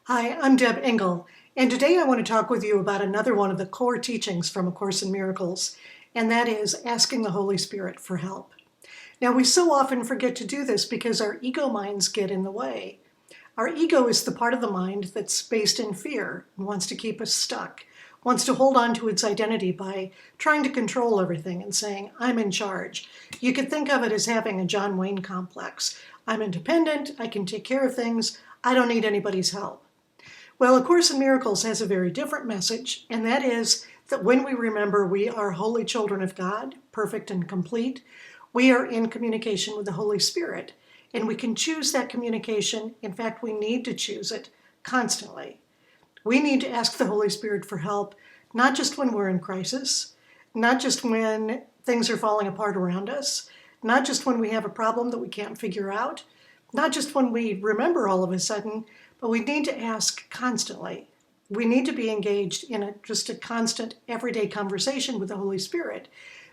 Hi, I'm Deb Engel, and today I want to talk with you about another one of the core teachings from A Course in Miracles, and that is asking the Holy Spirit for help. Now, we so often forget to do this because our ego minds get in the way. Our ego is the part of the mind that's based in fear and wants to keep us stuck, wants to hold on to its identity by trying to control everything and saying, I'm in charge. You could think of it as having a John Wayne complex. I'm independent, I can take care of things, I don't need anybody's help. Well, A Course in Miracles has a very different message, and that is that when we remember we are holy children of God, perfect and complete, we are in communication with the Holy Spirit, and we can choose that communication. In fact, we need to choose it constantly. We need to ask the Holy Spirit for help, not just when we're in crisis, not just when things are falling apart around us, not just when we have a problem that we can't figure out, not just when we remember all of a sudden, but we need to ask constantly. We need to be engaged in just a constant, everyday conversation with the Holy Spirit.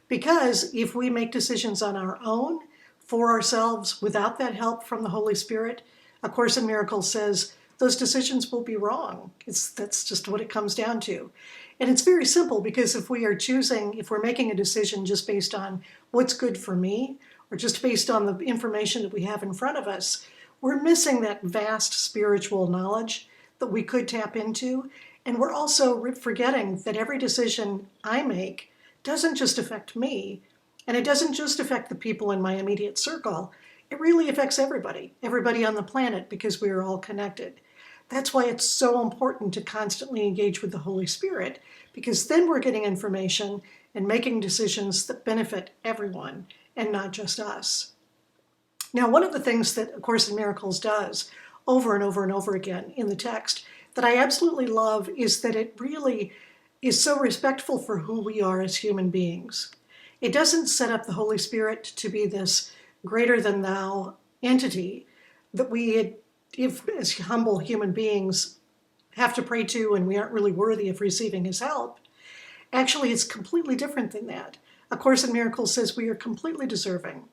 Because if we make decisions on our own, for ourselves, without that help from the Holy Spirit, A Course in Miracles says those decisions will be wrong. That's just what it comes down to. And it's very simple, because if we're making a decision just based on what's good for me, or just based on the information that we have in front of us, we're missing that vast spiritual knowledge that we could tap into. And we're also forgetting that every decision I make doesn't just affect me, and it doesn't just affect the people in my immediate circle. It really affects everybody on the planet, because we are all connected. That's why it's so important to constantly engage with the Holy Spirit, because then we're getting information and making decisions that benefit everyone and not just us. Now, one of the things that A Course in Miracles does over and over and over again in the text that I absolutely love is that it really is so respectful for who we are as human beings. It doesn't set up the Holy Spirit to be this greater than thou entity that we, if as humble human beings, have to pray to, and we aren't really worthy of receiving his help. Actually, it's completely different than that. A Course in Miracles says we are completely deserving.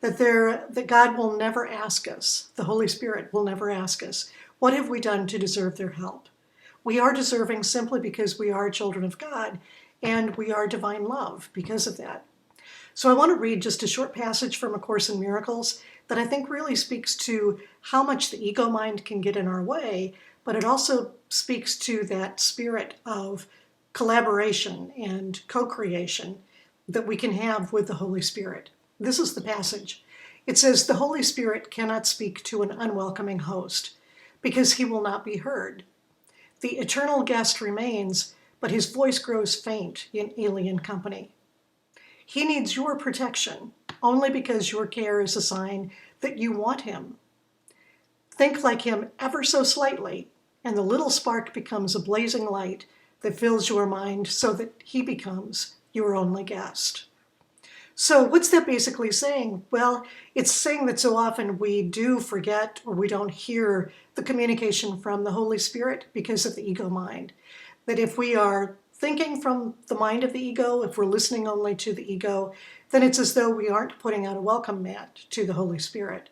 That God will never ask us, the Holy Spirit will never ask us, what have we done to deserve their help? We are deserving simply because we are children of God, and we are divine love because of that. So I want to read just a short passage from A Course in Miracles that I think really speaks to how much the ego mind can get in our way, but it also speaks to that spirit of collaboration and co-creation that we can have with the Holy Spirit. This is the passage. It says, the Holy Spirit cannot speak to an unwelcoming host, because he will not be heard. The eternal guest remains, but his voice grows faint in alien company. He needs your protection, only because your care is a sign that you want him. Think like him ever so slightly, and the little spark becomes a blazing light that fills your mind so that he becomes your only guest. So what's that basically saying? Well, it's saying that so often we do forget, or we don't hear the communication from the Holy Spirit because of the ego mind. That if we are thinking from the mind of the ego, if we're listening only to the ego, then it's as though we aren't putting out a welcome mat to the Holy Spirit.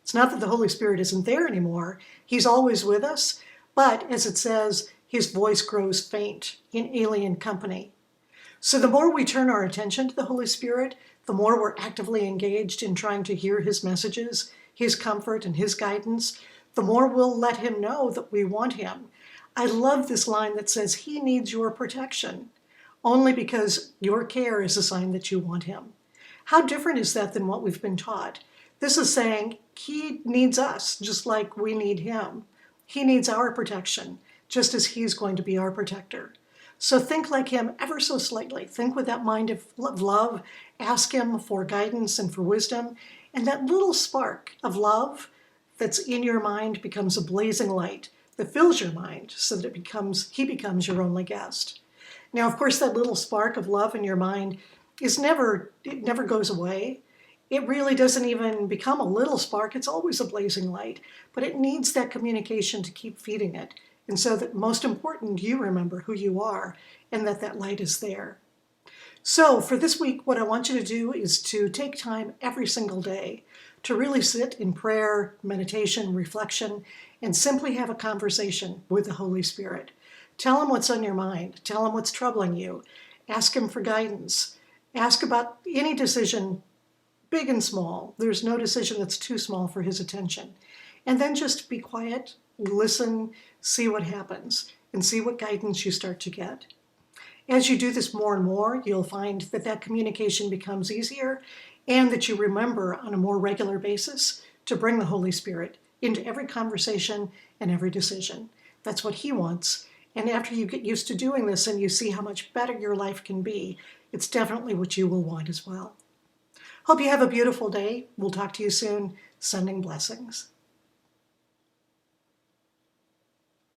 It's not that the Holy Spirit isn't there anymore. He's always with us, but as it says, his voice grows faint in alien company. So the more we turn our attention to the Holy Spirit, the more we're actively engaged in trying to hear his messages, his comfort, and his guidance, the more we'll let him know that we want him. I love this line that says, he needs your protection, only because your care is a sign that you want him. How different is that than what we've been taught? This is saying he needs us just like we need him. He needs our protection, just as he's going to be our protector. So think like him ever so slightly. Think with that mind of love. Ask him for guidance and for wisdom. And that little spark of love that's in your mind becomes a blazing light that fills your mind so that he becomes your only guest. Now, of course, that little spark of love in your mind it never goes away. It really doesn't even become a little spark. It's always a blazing light. But it needs that communication to keep feeding it. And so that most important, you remember who you are and that light is there. So for this week, what I want you to do is to take time every single day to really sit in prayer, meditation, reflection, and simply have a conversation with the Holy Spirit. Tell him what's on your mind. Tell him what's troubling you. Ask him for guidance. Ask about any decision, big and small. There's no decision that's too small for his attention. And then just be quiet, listen, see what happens, and see what guidance you start to get. As you do this more and more, you'll find that that communication becomes easier and that you remember on a more regular basis to bring the Holy Spirit into every conversation and every decision. That's what he wants. And after you get used to doing this and you see how much better your life can be, it's definitely what you will want as well. Hope you have a beautiful day. We'll talk to you soon. Sending blessings.